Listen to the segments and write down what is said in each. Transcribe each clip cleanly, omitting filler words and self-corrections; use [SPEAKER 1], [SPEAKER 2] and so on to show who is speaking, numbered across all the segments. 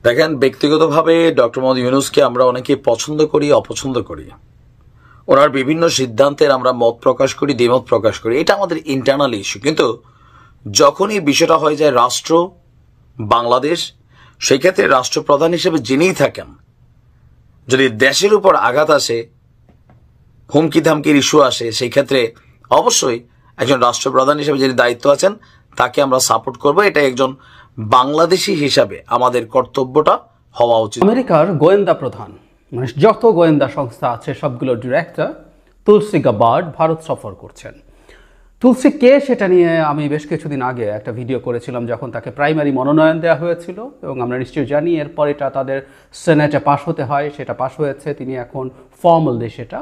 [SPEAKER 1] দেখেন, ব্যক্তিগতভাবে ডক্টর মোহাম্মদ ইউনূসকে আমরা অনেকে পছন্দ করি, অপছন্দ করি। ওনার বিভিন্ন সিদ্ধান্তের আমরা মত প্রকাশ করি, দ্বিমত প্রকাশ করি, এটা আমাদের ইন্টারনাল ইস্যু। কিন্তু যখন এই বিষয়টা হয়ে যায় রাষ্ট্র বাংলাদেশ, সেই ক্ষেত্রে রাষ্ট্রপ্রধান হিসেবে যিনিই থাকেন, যদি দেশের উপর আঘাত আসে, হুমকি ধামকির ইস্যু আসে, সেই ক্ষেত্রে অবশ্যই একজন রাষ্ট্রপ্রধান হিসেবে যিনি দায়িত্ব আছেন তাকে আমরা সাপোর্ট করব। এটা একজন বাংলাদেশি হিসাবে আমাদের কর্তব্যটা হওয়া উচিত।
[SPEAKER 2] আমেরিকার গোয়েন্দা প্রধান, মানে যত গোয়েন্দা সংস্থা আছে সবগুলোর ডিরেক্টর তুলসী গাবার্ড ভারত সফর করছেন। তুলসী কে সেটা নিয়ে আমি বেশ কিছুদিন আগে একটা ভিডিও করেছিলাম, যখন তাকে প্রাইমারি মনোনয়ন দেওয়া হয়েছিল, এবং আমরা নিশ্চয়ই জানি এরপর এটা তাদের সেনেটে পাশ হতে হয়, সেটা পাশ হয়েছে, তিনি এখন ফর্মালি সেটা।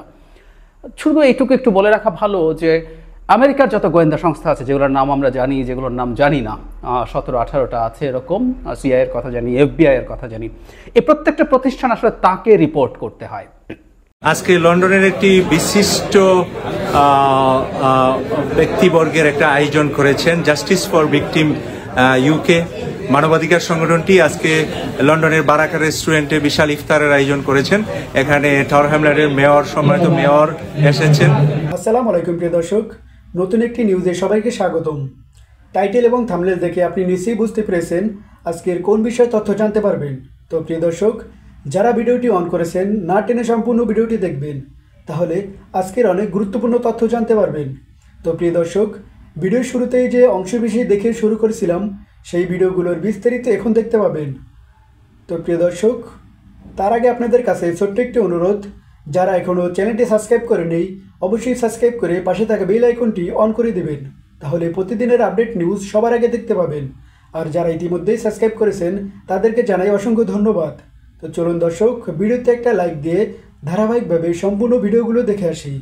[SPEAKER 2] শুধু এইটুকু একটু বলে রাখা ভালো যে আমেরিকার যত গোয়েন্দা সংস্থা আছে, যেগুলোর নাম আমরা জানি, যেগুলোর নাম জানি না, 17-18টা আছে এরকম, সিআইএ এর কথা জানি, এফবিআই এর কথা জানি, এই প্রত্যেকটা প্রতিষ্ঠান আসলে তাকে রিপোর্ট করতে হয়।
[SPEAKER 3] আজকে লন্ডনের একটি বিশিষ্ট ব্যক্তিবর্গের একটা আয়োজন করেছেন জাস্টিস ফর ভিকটিম ইউকে মানবাধিকার সংগঠনটি। আজকে লন্ডনের বারাকা রেস্টুরেন্টে বিশাল ইফতারের আয়োজন করেছেন। এখানে টাওয়ার হ্যামলেটের মেয়র, সম্মানিত মেয়র এসেছেন।
[SPEAKER 4] আসসালামু আলাইকুম প্রিয় দর্শক, নতুন একটি নিউজে সবাইকে স্বাগতম। টাইটেল এবং থাম্বনেল দেখে আপনি নিশ্চয়ই বুঝতে পেরেছেন আজকের কোন বিষয়ে তথ্য জানতে পারবেন। তো প্রিয় দর্শক, যারা ভিডিওটি অন করেছেন না টেনে সম্পূর্ণ ভিডিওটি দেখবেন, তাহলে আজকের অনেক গুরুত্বপূর্ণ তথ্য জানতে পারবেন। তো প্রিয় দর্শক, ভিডিওর শুরুতেই যে অংশবিশেষ দেখে শুরু করেছিলাম, সেই ভিডিওগুলোর বিস্তারিত এখন দেখতে পাবেন। তো প্রিয় দর্শক, তার আগে আপনাদের কাছে ছোট্ট একটি অনুরোধ, যারা এখনও চ্যানেলটি সাবস্ক্রাইব করেনি অবশ্যই সাবস্ক্রাইব করে পাশে থাকা বেল আইকনটি অন করে দেবেন, তাহলে প্রতিদিনের আপডেট নিউজ সবার আগে দেখতে পাবেন। আর যারা ইতিমধ্যেই সাবস্ক্রাইব করেছেন তাদেরকে জানাই অসংখ্য ধন্যবাদ। তো চলুন দর্শক, ভিডিওতে একটা লাইক দিয়ে ধারাবাহিকভাবে সম্পূর্ণ ভিডিওগুলো দেখে আসি।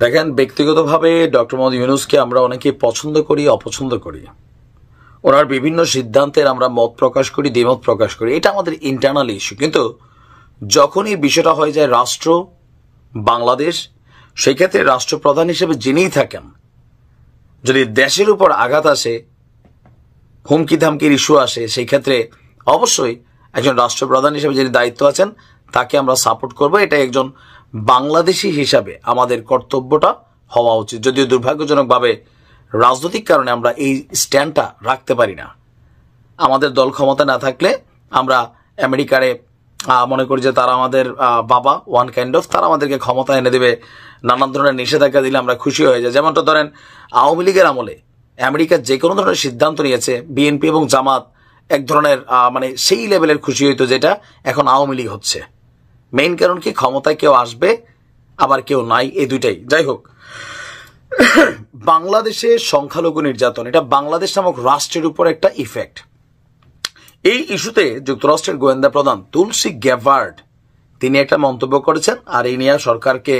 [SPEAKER 1] দেখেন, ব্যক্তিগতভাবে ডক্টর মোহাম্মদ ইউনূসকে আমরা অনেকে পছন্দ করি, অপছন্দ করি। ওনার বিভিন্ন সিদ্ধান্তের আমরা মত প্রকাশ করি, দ্বিমত প্রকাশ করি, এটা আমাদের ইন্টারনাল ইস্যু। কিন্তু যখন এই বিষয়টা হয়ে যায় রাষ্ট্র বাংলাদেশ, সেই ক্ষেত্রে রাষ্ট্রপ্রধান হিসেবে যিনিই থাকেন, যদি দেশের উপর আঘাত আসে, হুমকি ধামকির ইস্যু আসে, সেই ক্ষেত্রে অবশ্যই একজন রাষ্ট্রপ্রধান হিসেবে যিনি দায়িত্ব আছেন তাকে আমরা সাপোর্ট করব। এটা একজন বাংলাদেশি হিসাবে আমাদের কর্তব্যটা হওয়া উচিত। যদিও দুর্ভাগ্যজনকভাবে রাজনৈতিক কারণে আমরা এই স্ট্যান্ডটা রাখতে পারি না। আমাদের দল ক্ষমতা না থাকলে আমরা আমেরিকারে মনে করি যে তারা আমাদের বাবা, ওয়ান কাইন্ড অফ, তারা আমাদেরকে ক্ষমতা এনে দেবে, নানান ধরনের নিষেধাজ্ঞা দিলে আমরা খুশি হয়ে যাই। যেমনটা ধরেন আওয়ামী লীগের আমলে আমেরিকা যে কোনো ধরনের সিদ্ধান্ত নিয়েছে, বিএনপি এবং জামাত এক ধরনের মানে সেই লেভেলের খুশি হইতো, যেটা এখন আওয়ামী লীগ হচ্ছে। মেইন কারণ কি, ক্ষমতায় কেউ আসবে আবার কেউ নাই, এই দুইটাই। যাই হোক, বাংলাদেশে সংখ্যালঘু নির্যাতন, এটা বাংলাদেশ নামক রাষ্ট্রের উপর একটা ইফেক্ট। এই ইস্যুতে যুক্তরাষ্ট্রের গোয়েন্দা প্রধান তুলসী গ্যাবার্ড তিনি একটা মন্তব্য করেছেন, আর এই নিয়ে সরকারকে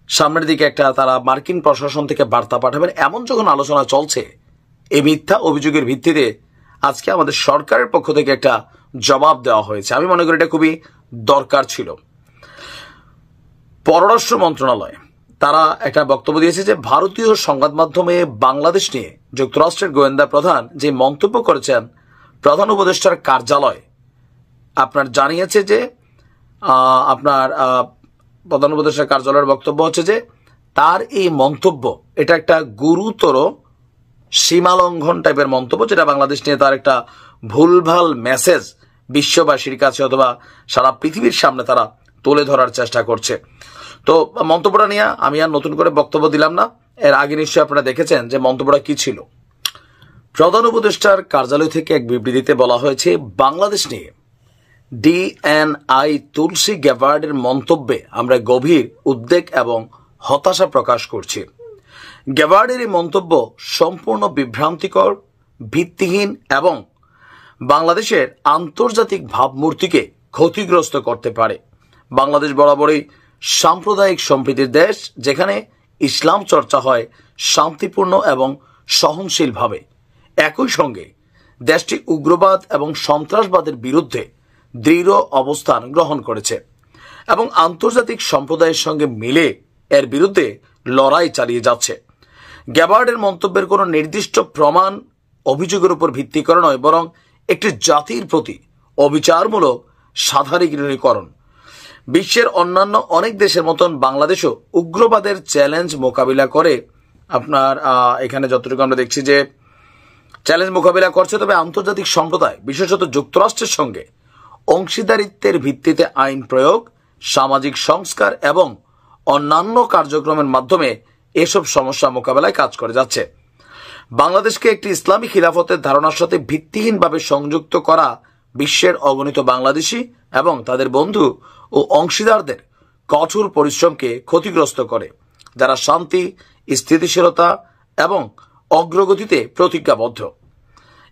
[SPEAKER 1] সামনের দিকে একটা তারা মার্কিন প্রশাসন থেকে বার্তা পাঠাবেন এমন যখন আলোচনা চলছে, এই মিথ্যা অভিযোগের ভিত্তিতে আজকে আমাদের সরকারের পক্ষ থেকে একটা জবাব দেওয়া হয়েছে। আমি মনে করি এটা খুবই দরকার ছিল। পররাষ্ট্র মন্ত্রণালয় তারা একটা বক্তব্য দিয়েছে যে ভারতীয় সংবাদ মাধ্যমে বাংলাদেশ নিয়ে যুক্তরাষ্ট্রের গোয়েন্দা প্রধান যে মন্তব্য করেছেন, প্রধান উপদেষ্টার কার্যালয় আপনার জানিয়েছে যে আপনার প্রধান উপদেষ্টার কার্যালয়ের বক্তব্য হচ্ছে যে তার এই মন্তব্য এটা একটা গুরুতর সীমালঙ্ঘন টাইপের মন্তব্য, যেটা বাংলাদেশ নিয়ে তার একটা ভুলভাল মেসেজ বিশ্ববাসীর কাছে অথবা সারা পৃথিবীর সামনে তারা তুলে ধরার চেষ্টা করছে। তো মন্তব্যটা নিয়ে আমি আর নতুন করে বক্তব্য দিলাম না। এর আগে নিশ্চয়ই আপনারা দেখেছেন যে মন্তব্যটা কি ছিল। প্রধান উপদেষ্টার কার্যালয় থেকে এক বিবৃতিতে বলা হয়েছে, বাংলাদেশ নিয়ে ডিএনআই তুলসী গ্যাবার্ডের মন্তব্যে আমরা গভীর উদ্বেগ এবং হতাশা প্রকাশ করছি। গ্যাবার্ডের এই মন্তব্য সম্পূর্ণ বিভ্রান্তিকর, ভিত্তিহীন এবং বাংলাদেশের আন্তর্জাতিক ভাবমূর্তিকে ক্ষতিগ্রস্ত করতে পারে। বাংলাদেশ বরাবরই সাম্প্রদায়িক সম্প্রীতির দেশ, যেখানে ইসলাম চর্চা হয় শান্তিপূর্ণ এবং সহনশীলভাবে। একই সঙ্গে দেশটি উগ্রবাদ এবং সন্ত্রাসবাদের বিরুদ্ধে দৃঢ় অবস্থান গ্রহণ করেছে এবং আন্তর্জাতিক সম্প্রদায়ের সঙ্গে মিলে এর বিরুদ্ধে লড়াই চালিয়ে যাচ্ছে। গ্যাবার্ডের মন্তব্যের কোনো নির্দিষ্ট প্রমাণ অভিযোগের উপর ভিত্তি করে নয়, বরং একটি জাতির প্রতি অবিচারমূলক সাধারণীকরণ। বিশ্বের অন্যান্য অনেক দেশের মতন বাংলাদেশও উগ্রবাদের চ্যালেঞ্জ মোকাবিলা করে আপনার এখানে যতটুকু আমরা দেখছি যে চ্যালেঞ্জ মোকাবিলা করছে, তবে আন্তর্জাতিক সম্প্রদায় বিশেষত যুক্তরাষ্ট্রের সঙ্গে অংশীদারিত্বের ভিত্তিতে আইন প্রয়োগ, সামাজিক সংস্কার এবং অন্যান্য কার্যক্রমের মাধ্যমে এসব সমস্যা মোকাবেলায় কাজ করে যাচ্ছে। বাংলাদেশকে একটি ইসলামী খিলাফতের ধারণার সাথে ভিত্তিহীনভাবে সংযুক্ত করা বিশ্বের অগণিত বাংলাদেশি এবং তাদের বন্ধু ও অংশীদারদের কঠোর পরিশ্রমকে ক্ষতিগ্রস্ত করে, যারা শান্তি, স্থিতিশীলতা এবং অগ্রগতিতে প্রতিজ্ঞাবদ্ধ।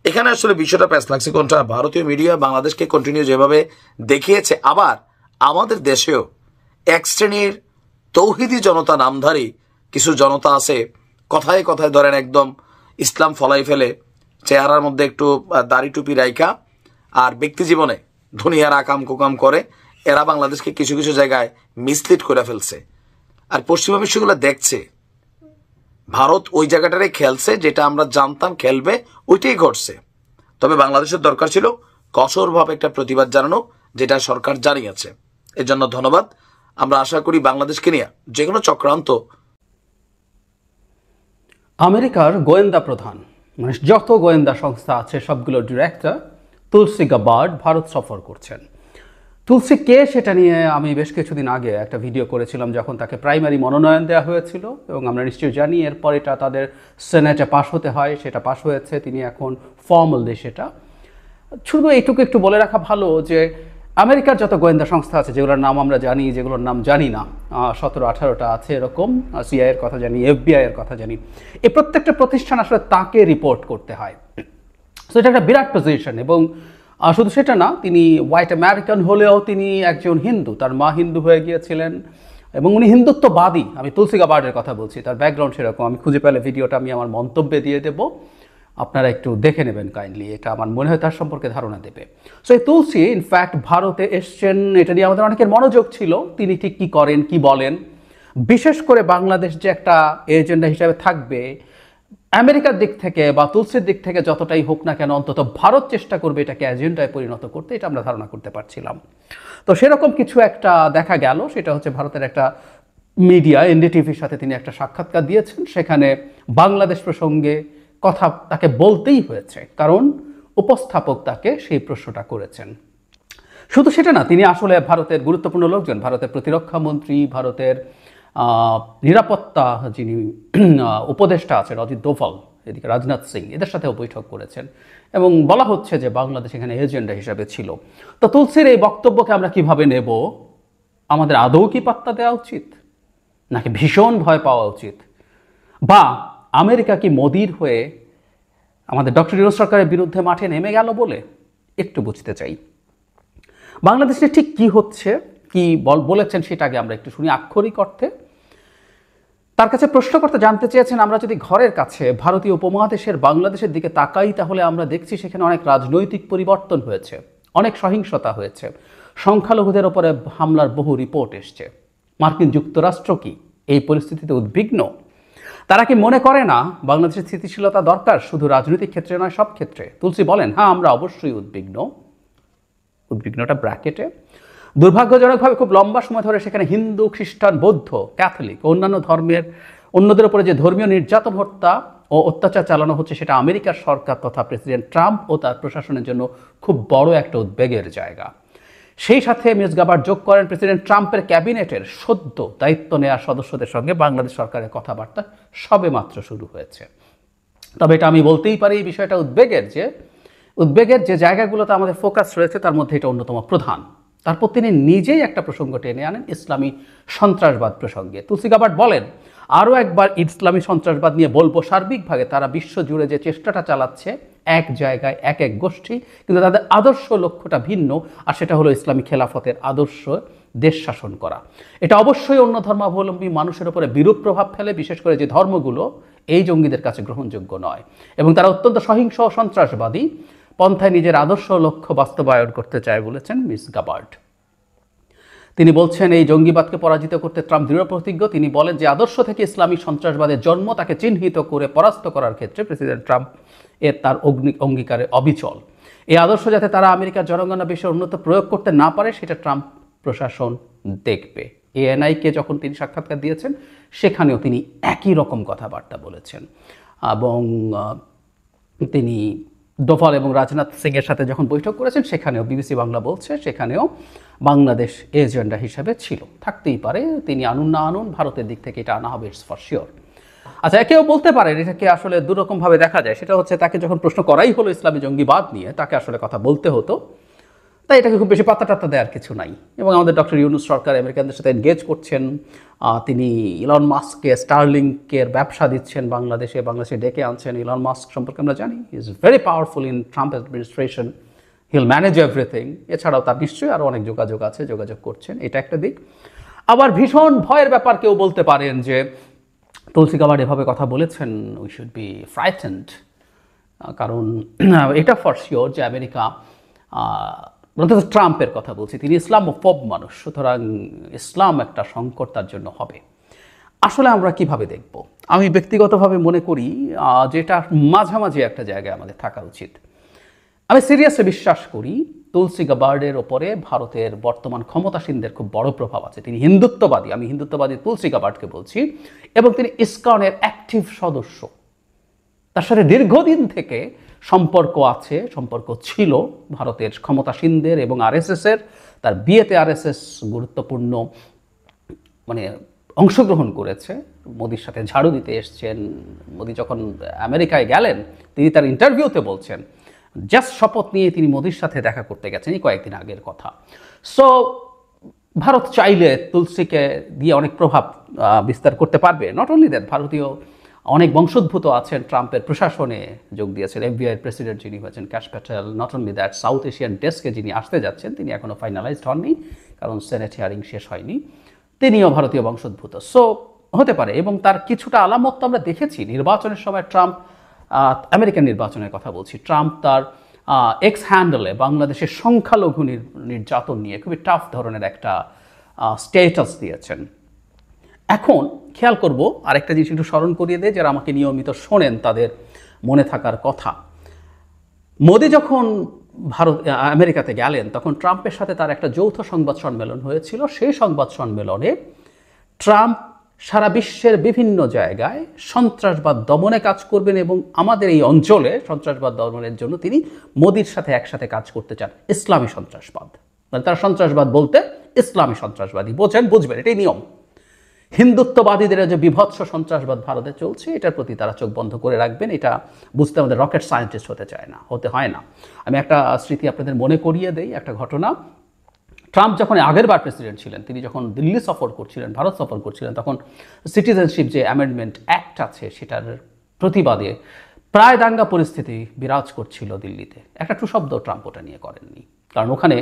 [SPEAKER 1] এখানে আসলে বিষয়টা প্যাস লাগছে কোনটা, ভারতীয় মিডিয়া বাংলাদেশকে কন্টিনিউ যেভাবে দেখিয়েছে, আবার আমাদের দেশেও এক শ্রেণীর তৌহিদি জনতা নামধারী কিছু জনতা আছে, কথায় কথায় ধরেন একদম ইসলাম ফলাই ফেলে, চেহারার মধ্যে একটু দাড়ি টুপি রাইখা আর ব্যক্তি জীবনে দুনিয়ার আকাম কুকাম করে, এরা বাংলাদেশকে কিছু কিছু জায়গায় মিসলিড করে ফেলছে। আর পশ্চিমা বিশ্বগুলো দেখছে ভারত ওই জায়গাটারে খেলছে, যেটা আমরা জানতাম খেলবে ওইটাই ঘটছে। তবে বাংলাদেশের দরকার ছিল কঠোরভাবে একটা প্রতিবাদ জানানো, যেটা সরকার জানিয়েছে। এর জন্য ধন্যবাদ। আমরা আশা করি বাংলাদেশকে নিয়ে যে কোনো চক্রান্ত।
[SPEAKER 2] আমেরিকার গোয়েন্দা প্রধান মানে যত গোয়েন্দা সংস্থা আছে সবগুলোর ডিরেক্টর তুলসী গাবার্ড ভারত সফর করছেন। তুলসী কে সেটা নিয়ে আমি বেশ কিছুদিন আগে একটা ভিডিও করেছিলাম, যখন তাকে প্রাইমারি মনোনয়ন দেওয়া হয়েছিল, এবং আমরা নিশ্চয়ই জানি এরপর এটা তাদের সেনেটে পাশ হতে হয়, সেটা পাশ হয়েছে, তিনি এখন ফর্মালি সেটা। শুধু এইটুকু একটু বলে রাখা ভালো যে আমেরিকার যত গোয়েন্দা সংস্থা আছে, যেগুলোর নাম আমরা জানি, যেগুলোর নাম জানি না, 17-18টা আছে এরকম, সিআইএ এর কথা জানি, এফবিআই এর কথা জানি, এই প্রত্যেকটা প্রতিষ্ঠান আসলে তাকে রিপোর্ট করতে হয়। সো এটা একটা বিরাট পজিশন। এবং শুধু সেটা না, তিনি হোয়াইট আমেরিকান হলেও তিনি একজন হিন্দু, তার মা হিন্দু হয়ে গিয়েছিলেন এবং উনি হিন্দুত্ববাদী। আমি তুলসী গাবার্ডের কথা বলছি, তার ব্যাকগ্রাউন্ড সেরকম। আমি খুঁজে পেলে ভিডিওটা আমি আমার মন্তব্যে দিয়ে দেবো, আপনারা একটু দেখে নেবেন কাইন্ডলি, এটা আমার মনে হয় তার সম্পর্কে ধারণা দেবে। সো এই তুলসী ইনফ্যাক্ট ভারতে এসছেন, এটা নিয়ে আমাদের অনেকের মনোযোগ ছিল, তিনি ঠিক কী করেন, কি বলেন। বিশেষ করে বাংলাদেশ যে একটা এজেন্ডা হিসাবে থাকবে আমেরিকার দিক থেকে বা তুলসীর দিক থেকে যতটাই হোক না কেন, অন্তত ভারত চেষ্টা করবে এটাকে এজেন্ডায় পরিণত করতে, এটা আমরা ধারণা করতে পারছিলাম। তো সেরকম কিছু একটা দেখা গেল, সেটা হচ্ছে ভারতের একটা মিডিয়া এনডিটিভির সাথে তিনি একটা সাক্ষাৎকার দিয়েছেন, সেখানে বাংলাদেশ প্রসঙ্গে কথা তাকে বলতেই হয়েছে, কারণ উপস্থাপক তাকে সেই প্রশ্নটা করেছেন। শুধু সেটা না, তিনি আসলে ভারতের গুরুত্বপূর্ণ লোকজন, ভারতের প্রতিরক্ষা মন্ত্রী, ভারতের নিরাপত্তা যিনি উপদেষ্টা আছেন অজিত দোভাল, এদিকে রাজনাথ সিং, এদের সাথেও বৈঠক করেছেন, এবং বলা হচ্ছে যে বাংলাদেশ এখানে এজেন্ডা হিসাবে ছিল। তো তুলসীর এই বক্তব্যকে আমরা কিভাবে নেব? আমাদের আদৌ কি পাত্তা দেওয়া উচিত, নাকি ভীষণ ভয় পাওয়া উচিত, বা আমেরিকা কি মোদির হয়ে আমাদের ডক্টর ইউনূস সরকারের বিরুদ্ধে মাঠে নেমে গেল বলে একটু বুঝতে চাই। বাংলাদেশে ঠিক কি হচ্ছে, কি বলেছেন সেটা আগে আমরা একটু শুনি আক্ষরিক অর্থে। তার কাছে প্রশ্নকর্তা জানতে চেয়েছেন, আমরা যদি ঘরের কাছে ভারতীয় উপমহাদেশের বাংলাদেশের দিকে তাকাই, তাহলে আমরা দেখছি সেখানে অনেক রাজনৈতিক পরিবর্তন হয়েছে, অনেক সহিংসতা হয়েছে, সংখ্যালঘুদের ওপরে হামলার বহু রিপোর্ট এসছে। মার্কিন যুক্তরাষ্ট্র কি এই পরিস্থিতিতে উদ্বিগ্ন? তারা কি মনে করে না বাংলাদেশের স্থিতিশীলতা দরকার, শুধু রাজনৈতিক ক্ষেত্রে নয়, সব ক্ষেত্রে? তুলসী বলেন, হ্যাঁ, আমরা অবশ্যই উদ্বিগ্ন। উদ্বিগ্নটা ব্র্যাকেটে। দুর্ভাগ্যজনকভাবে খুব লম্বা সময় ধরে সেখানে হিন্দু, খ্রিস্টান, বৌদ্ধ, ক্যাথলিক, অন্যান্য ধর্মের অন্যদের উপরে যে ধর্মীয় নির্যাতন, হত্যা ও অত্যাচার চালানো হচ্ছে, সেটা আমেরিকার সরকার তথা প্রেসিডেন্ট ট্রাম্প ও তার প্রশাসনের জন্য খুব বড় একটা উদ্বেগের জায়গা। সেই সাথে মিস গাবার্ড যোগ করেন, প্রেসিডেন্ট ট্রাম্পের ক্যাবিনেটের সদ্য দায়িত্ব নেওয়া সদস্যদের সঙ্গে বাংলাদেশ সরকারের কথাবার্তা সবে মাত্র শুরু হয়েছে। তবে এটা আমি বলতেই পারি, এই বিষয়টা উদ্বেগের যে জায়গাগুলোতে আমাদের ফোকাস রয়েছে, তার মধ্যে এটা অন্যতম প্রধান। তারপর তিনি নিজেই একটা প্রসঙ্গ টেনে আনেন, ইসলামী সন্ত্রাসবাদ প্রসঙ্গে। তুলসী গাবার্ড বলেন, আরও একবার ইসলামী সন্ত্রাসবাদ নিয়ে বলবো, সার্বিকভাবে তারা বিশ্বজুড়ে যে চেষ্টাটা চালাচ্ছে, এক জায়গায় এক এক গোষ্ঠী, কিন্তু তাদের আদর্শ লক্ষ্যটা ভিন্ন, আর সেটা হলো ইসলামী খেলাফতের আদর্শ দেশ শাসন করা। এটা অবশ্যই অন্য ধর্মাবলম্বী মানুষের উপরে বিরূপ প্রভাব ফেলে, বিশেষ করে যে ধর্মগুলো এই জঙ্গিদের কাছে গ্রহণযোগ্য নয়, এবং তারা অত্যন্ত সহিংস ও সন্ত্রাসবাদী পন্থায় নিজের আদর্শ লক্ষ্য বাস্তবায়ন করতে চায় বলেছেন মিস গাবার্ড। তিনি বলছেন, এই জঙ্গিবাদকে পরাজিত করতে ট্রাম্প দৃঢ় প্রতিজ্ঞ। তিনি বলেন যে আদর্শ থেকে ইসলামী সন্ত্রাসবাদের জন্ম, তাকে চিহ্নিত করে পরাস্ত করার ক্ষেত্রে প্রেসিডেন্ট ট্রাম্প তার অঙ্গীকারে অবিচল। এই আদর্শ যাতে তারা আমেরিকার জনগণনা বিষয়ে উন্নত প্রয়োগ করতে না পারে সেটা ট্রাম্প প্রশাসন দেখবে। এএনআইকে যখন তিনি সাক্ষাৎকার দিয়েছেন সেখানেও তিনি একই রকম কথাবার্তা বলেছেন, এবং তিনি ডোভাল এবং রাজনাথ সিংয়ের সাথে যখন বৈঠক করেছেন সেখানেও বিবিসি বাংলা বলছে সেখানেও বাংলাদেশ এজেন্ডা হিসাবে ছিল। থাকতেই পারে, তিনি আনুন না আনুন, ভারতের দিক থেকে এটা আনা হবে, ইটস ফর শিওর। আচ্ছা, কেউ বলতে পারেন এটাকে আসলে দুরকমভাবে দেখা যায়। সেটা হচ্ছে তাকে যখন প্রশ্ন করাই হলো ইসলামী জঙ্গিবাদ নিয়ে, তাকে আসলে কথা বলতে হতো, তাই এটাকে খুব বেশি পাত্তা টাত্তা দেওয়ার কিছু নাই। এবং আমাদের ডক্টর ইউনূস সরকার আমেরিকানদের সাথে এনগেজ করছেন, তিনি ইলন মাস্ককে স্টারলিংকের ব্যবসা দিচ্ছেন বাংলাদেশে ডেকে আনছেন। ইলন মাস্ক সম্পর্কে আমরা জানি, he is very powerful in Trump administration, he'll manage everything. এছাড়াও তার নিশ্চয়ই আরও অনেক যোগাযোগ আছে, যোগাযোগ করছেন, এটা একটা দিক। আবার ভীষণ ভয়ের ব্যাপার কেউ বলতে পারেন যে তুলসী গাবার্ড এভাবে কথা বলেছেন, উই শুড বি ফ্রাইটেন্ড, কারণ এটা ফর শিওর যে আমেরিকা, অন্তত ট্রাম্পের কথা বলছি, তিনি ইসলামোফোব মানুষ, সুতরাং ইসলাম একটা সংকট তার জন্য হবে। আসলে আমরা কিভাবে দেখব? আমি ব্যক্তিগতভাবে মনে করি যেটা মাঝামাঝি একটা জায়গায় আমাদের থাকা উচিত। আমি সিরিয়াসলি বিশ্বাস করি তুলসী গাবার্ডের ওপরে ভারতের বর্তমান ক্ষমতাসীনদের খুব বড় প্রভাব আছে। তিনি হিন্দুত্ববাদী, আমি হিন্দুত্ববাদী তুলসী গাবার্ডকে বলছি, এবং তিনি ইসকনের অ্যাক্টিভ সদস্য। তার সাথে দীর্ঘদিন থেকে সম্পর্ক আছে, সম্পর্ক ছিল ভারতের ক্ষমতাসীনদের এবং আরএসএসের। তার বিয়েতে আরএসএস গুরুত্বপূর্ণ অংশগ্রহণ করেছে, মোদির সাথে ঝাড়ু দিতে এসছেন। মোদি যখন আমেরিকায় গেলেন, তিনি তার ইন্টারভিউতে বলছেন জাস্ট শপথ নিয়ে তিনি মোদির সাথে দেখা করতে গেছেন, এই কয়েকদিন আগের কথা। সো ভারত চাইলে তুলসীকে দিয়ে অনেক প্রভাব বিস্তার করতে পারবে। নট অনলি দ্যাট, ভারতীয় অনেক বংশোদ্ভূত আছেন ট্রাম্পের প্রশাসনে যোগ দিয়েছেন। এফবিআইয়ের প্রেসিডেন্ট যিনি হয়েছেন cash Patel, not only that, south Asian ডেস্কে যিনি আসতে যাচ্ছেন তিনি এখনও ফাইনালাইজড হননি, কারণ সেনেট হিয়ারিং শেষ হয়নি, তিনিও ভারতীয় বংশোদ্ভূত। সো হতে পারে, এবং তার কিছুটা আলামত তো আমরা দেখেছি নির্বাচনের সময়। ট্রাম্প, আমেরিকান নির্বাচনের কথা বলছি, ট্রাম্প তার এক্স হ্যান্ডেলে বাংলাদেশের সংখ্যালঘু নির্যাতন নিয়ে খুবই টাফ ধরনের একটা স্টেটাস দিয়েছেন। এখন খেয়াল করব আরেকটা জিনিস একটু স্মরণ করিয়ে দেয়, যারা আমাকে নিয়মিত শোনেন তাদের মনে থাকার কথা। মোদি যখন আমেরিকাতে গেলেন তখন ট্রাম্পের সাথে তার একটা যৌথ সংবাদ সম্মেলন হয়েছিল। সেই সংবাদ সম্মেলনে ট্রাম্প সারা বিশ্বের বিভিন্ন জায়গায় সন্ত্রাসবাদ দমনে কাজ করবেন, এবং আমাদের এই অঞ্চলে সন্ত্রাসবাদ দমনের জন্য তিনি মোদির সাথে একসাথে কাজ করতে চান। ইসলামী সন্ত্রাসবাদ, মানে তারা সন্ত্রাসবাদ বলতে ইসলামী সন্ত্রাসবাদী বোঝেন, বুঝবেন, এটাই নিয়ম। হিন্দুত্ববাদীদের যে বিভৎস সন্ত্রাসবাদ ভারতে চলছে, এটার প্রতি তারা চোখ বন্ধ করে রাখবেন। এটা বুঝতে আমাদের রকেট সায়েন্টিস্ট হতে হয় না। আমি একটা স্মৃতি আপনাদের মনে করিয়ে দেই, একটা ঘটনা। ট্রাম্প যখন আগেরবার প্রেসিডেন্ট ছিলেন, তিনি যখন দিল্লি সফর করছিলেন, ভারত সফর করছিলেন, তখন সিটিজেনশিপ যে অ্যামেন্ডমেন্ট অ্যাক্ট আছে সেটার প্রতিবাদে প্রায় দাঙ্গা পরিস্থিতি বিরাজ করছিল দিল্লিতে। একটা টু শব্দ ট্রাম্প ওটা নিয়ে করেননি, কারণ ওখানে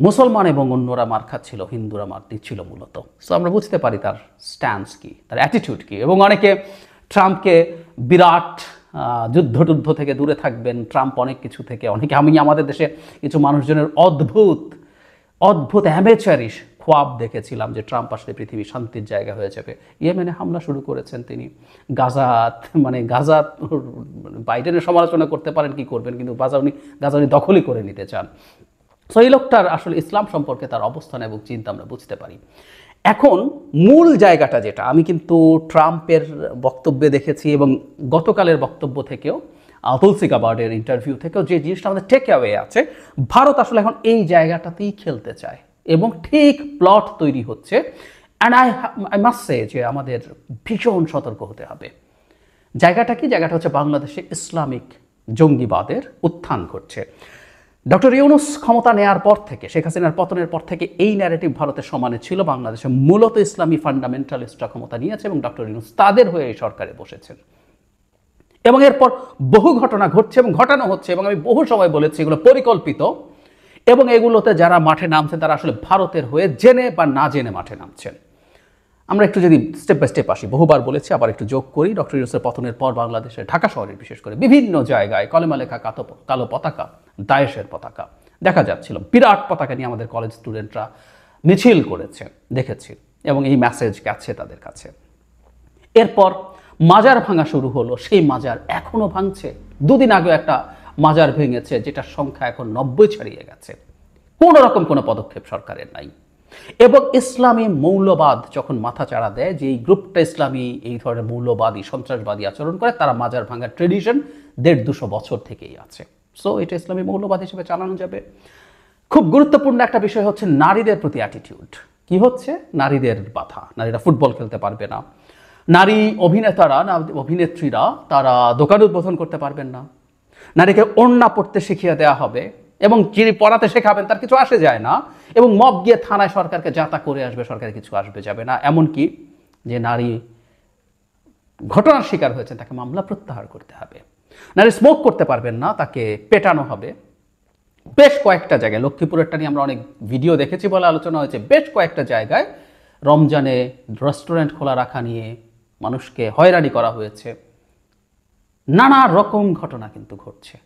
[SPEAKER 2] মুসলমান এবং অন্যরা মার খাচ্ছিল, হিন্দুরা মার দিচ্ছিল মূলত। সো আমরা বুঝতে পারি তার স্ট্যান্স কি, তার অ্যাটিটিউড কি। এবং অনেকে ট্রাম্পকে বিরাট যুদ্ধ থেকে দূরে থাকবেন, ট্রাম্প অনেক কিছু থেকে, অনেকে, আমি আমাদের দেশে কিছু মানুষজনের অদ্ভুত অ্যামেচারিশ খোয়াব দেখেছিলাম যে ট্রাম্প আসলে পৃথিবী শান্তির জায়গা হয়ে যাবে। ইয়েমেনে হামলা শুরু করেছেন তিনি, গাজা বাইডেনের সমালোচনা করতে পারেন, কি করবেন, কিন্তু গাজা উনি দখলই করে নিতে চান। সো এই লোকটার আসলে ইসলাম সম্পর্কে তার অবস্থান এবং চিন্তা আমরা বুঝতে পারি। এখন মূল জায়গাটা যেটা আমি কিন্তু ট্রাম্পের বক্তব্যে দেখেছি, এবং গতকালের বক্তব্য থেকেও, তুলসী গাবার্ডের ইন্টারভিউ থেকেও যে জিনিসটা আমাদের টেক অ্যাওয়ে আছে, ভারত আসলে এখন এই জায়গাটাতেই খেলতে চায় এবং ঠিক প্লট তৈরি হচ্ছে। অ্যান্ড আই মাস্ট সে যে আমাদের ভীষণ সতর্ক হতে হবে। জায়গাটা কি? জায়গাটা হচ্ছে বাংলাদেশে ইসলামিক জঙ্গিবাদের উত্থান ঘটছে। ডক্টর ইউনূস ক্ষমতা নেওয়ার পর থেকে, শেখ হাসিনার পতনের পর থেকে এই ন্যারেটিভ ভারতের সমানে ছিল। বাংলাদেশে মূলত ইসলামী ফান্ডামেন্টালিস্টরা ক্ষমতা নিয়েছে এবং ডক্টর ইউনূস তাদের হয়ে এই সরকারে বসেছেন। এবং এরপর বহু ঘটনা ঘটছে এবং ঘটানো হচ্ছে, এবং আমি বহু সময় বলেছি এগুলো পরিকল্পিত, এবং এগুলোতে যারা মাঠে নামছেন তারা আসলে ভারতের হয়ে জেনে বা না জেনে মাঠে নামছেন। আমরা একটু যদি স্টেপ বাই স্টেপ আসি, বহুবার বলেছি, আবার একটু যোগ করি। ডক্টর ইউনূসের পতনের পর বাংলাদেশের ঢাকা শহরে বিশেষ করে বিভিন্ন জায়গায় কলেমা লেখা কালো পতাকা, দায়েশের পতাকা দেখা যাচ্ছিল। বিরাট পতাকা নিয়ে আমাদের কলেজ স্টুডেন্টরা মিছিল করেছে, দেখেছি, এবং এই মেসেজ গেছে তাদের কাছে। এরপর মাজার ভাঙা শুরু হলো, সেই মাজার এখনও ভাঙছে। দুদিন আগে একটা মাজার ভেঙেছে, যেটার সংখ্যা এখন 90 ছাড়িয়ে গেছে। কোনো রকম কোনো পদক্ষেপ সরকারের নাই। এবং ইসলামী মৌলবাদ যখন মাথা চাড়া দেয় যে এই গ্রুপটা ইসলামী এই ধরনের মৌলবাদী সন্ত্রাসবাদী আচরণ করে, তারা মাজার ভাঙার ট্রেডিশন 150-200 বছর থেকেই আছে। সো এটা ইসলামী মৌলবাদ হিসেবে চালানো যাবে। খুব গুরুত্বপূর্ণ একটা বিষয় হচ্ছে নারীদের প্রতি অ্যাটিটিউড। কি হচ্ছে? নারীদের বাধা, নারীরা ফুটবল খেলতে পারবে না, নারী অভিনেতারা না অভিনেত্রীরা তারা দোকান উদ্বোধন করতে পারবেন না, নারীকে ওড়না পড়তে শিখিয়ে দেওয়া হবে এবং যিনি পড়াতে শেখাবেন তার কিছু আসে যায় না, এবং মব গিয়ে থানায় সরকারকে যাতা করে আসবে, সরকারের কিছু আসবে যাবে না। এমনকি যে নারী ঘটনার শিকার হয়েছে তাকে মামলা প্রত্যাহার করতে হবে। নারী স্মোক করতে পারবেন না, তাকে পেটানো হবে। বেশ কয়েকটা জায়গায়, লক্ষ্মীপুরেরটা নিয়ে আমরা অনেক ভিডিও দেখেছি বলে আলোচনা হয়েছে, বেশ কয়েকটা জায়গায় রমজানে রেস্টুরেন্ট খোলা রাখা নিয়ে মানুষকে হয়রানি করা হয়েছে। নানা রকম ঘটনা কিন্তু ঘটছে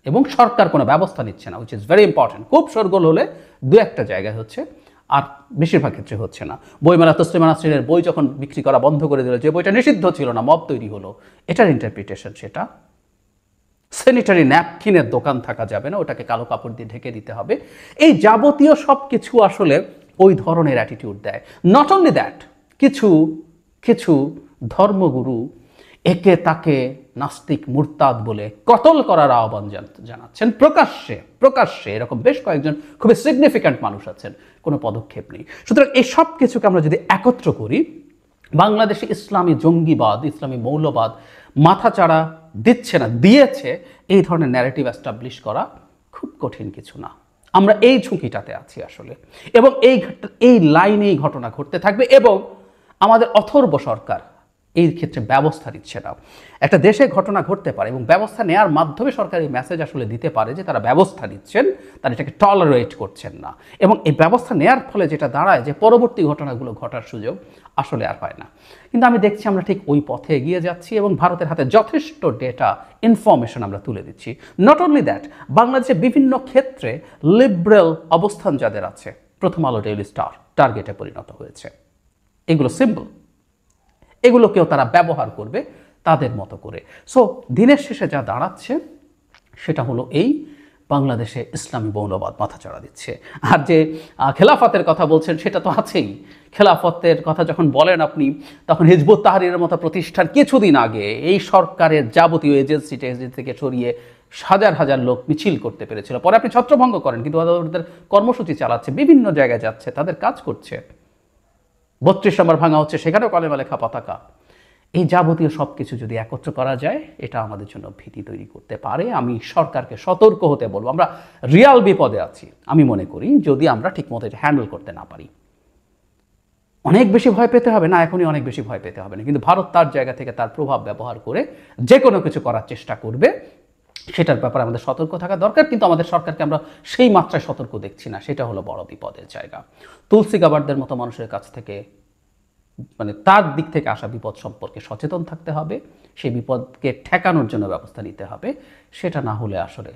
[SPEAKER 2] এবং সরকার কোনো ব্যবস্থা নিচ্ছে না, উইচ ইজ ভেরি ইম্পর্টেন্ট। খুব শোরগোল হলে দু একটা জায়গায় হচ্ছে, আর বেশিরভাগ ক্ষেত্রে হচ্ছে না। বইমেলা তসলিমা নাসরিনের বই যখন বিক্রি করা বন্ধ করে দিল, যে বইটা নিষিদ্ধ ছিল না, মব তৈরি হলো, এটার ইন্টারপ্রিটেশন সেটা। স্যানিটারি ন্যাপকিনের দোকান থাকা যাবে না, ওটাকে কালো কাপড় দিয়ে ঢেকে দিতে হবে। এই যাবতীয় সব কিছু আসলে ওই ধরনের অ্যাটিটিউড দেয়। নট অনলি দ্যাট, কিছু কিছু ধর্মগুরু একে তাকে নাস্তিক মুরতাদ বলে কতল করার আহ্বান জানাচ্ছেন প্রকাশ্যে প্রকাশ্যে। এরকম বেশ কয়েকজন খুবই সিগনিফিক্যান্ট মানুষ আছেন, কোনো পদক্ষেপ নেই। সুতরাং এই সব কিছুকে আমরা যদি একত্র করি, বাংলাদেশে ইসলামী জঙ্গিবাদ, ইসলামী মৌলবাদ মাথাচাড়া দিচ্ছে না, দিয়েছে। এই ধরনের ন্যারেটিভ এস্টাবলিশ করা খুব কঠিন কিছু না। আমরা এই ঝুঁকিটাতে আছি আসলে, এবং এই লাইনেই ঘটনা ঘটতে থাকবে। এবং আমাদের অথর্ব সরকার এই ক্ষেত্রে ব্যবস্থা নিচ্ছে না। একটা দেশে ঘটনা ঘটতে পারে এবং ব্যবস্থা নেওয়ার মাধ্যমে সরকার এই মেসেজ আসলে দিতে পারে যে তারা ব্যবস্থা নিচ্ছেন, তারা এটাকে টলারেট করছেন না। এবং এই ব্যবস্থা নেওয়ার ফলে যেটা দাঁড়ায় যে পরবর্তী ঘটনাগুলো ঘটার সুযোগ আসলে আর হয় না। কিন্তু আমি দেখছি আমরা ঠিক ওই পথে এগিয়ে যাচ্ছি এবং ভারতের হাতে যথেষ্ট ডেটা ইনফরমেশন আমরা তুলে দিচ্ছি। নট অনলি দ্যাট, বাংলাদেশে বিভিন্ন ক্ষেত্রে লিবারেল অবস্থান যাদের আছে, প্রথম আলো, ডেইলি স্টার টার্গেটে পরিণত হয়েছে। এগুলো সিম্বল, এগুলোকেও তারা ব্যবহার করবে তাদের মতো করে। সো দিনের শেষে যা দাঁড়াচ্ছে সেটা হলো এই বাংলাদেশে ইসলামী মৌলবাদ মাথাচাড়া দিচ্ছে। আর যে খেলাফতের কথা বলছেন সেটা তো আছেই। খেলাফতের কথা যখন বলেন আপনি, তখন হিজবুত তাহরীরের মতো প্রতিষ্ঠান কিছুদিন আগে এই সরকারের যাবতীয় এজেন্সি থেকে সরিয়ে হাজার হাজার লোক মিছিল করতে পেরেছিল। পরে আপনি ছত্রভঙ্গ করেন, কিন্তু ওদের কর্মসূচি চালাচ্ছে, বিভিন্ন জায়গায় যাচ্ছে, তাদের কাজ করছে। 32 নম্বর ভাঙা হচ্ছে, সেখানেও কলেমা লেখা পতাকা। এই যাবতীয় সব কিছু যদি একত্র করা যায়, এটা আমাদের জন্য ভীতি তৈরি করতে পারে। আমি সরকারকে সতর্ক হতে বলবো। আমরা রিয়াল বিপদে আছি আমি মনে করি, যদি আমরা ঠিকমতো এটা হ্যান্ডেল করতে না পারি। অনেক বেশি ভয় পেতে হবে না, এখনই অনেক বেশি ভয় পেতে হবে না, কিন্তু ভারত তার জায়গা থেকে তার প্রভাব ব্যবহার করে যে কোনো কিছু করার চেষ্টা করবে, সেটার ব্যাপারে আমাদের সতর্ক থাকা দরকার। কিন্তু আমাদের সরকারকে আমরা সেই মাত্রায় সতর্ক দেখছি না, সেটা হলো বড় বিপদের জায়গা। তুলসী গাবার্ডদের মতো মানুষের কাছ থেকে, মানে তার দিক থেকে আসা বিপদ সম্পর্কে সচেতন থাকতে হবে, সেই বিপদকে ঠেকানোর জন্য ব্যবস্থা নিতে হবে। সেটা না হলে আসলে